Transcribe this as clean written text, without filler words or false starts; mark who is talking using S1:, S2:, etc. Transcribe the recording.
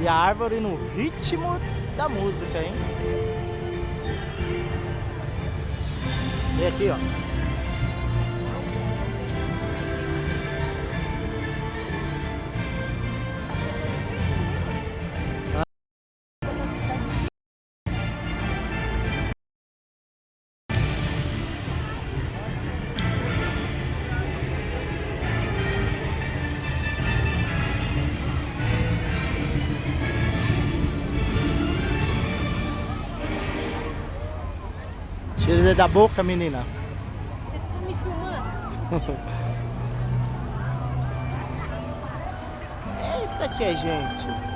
S1: E a árvore no ritmo da música, hein? E aqui, ó. Tira da boca, menina.
S2: Você tá me filmando?
S1: Eita, tia gente.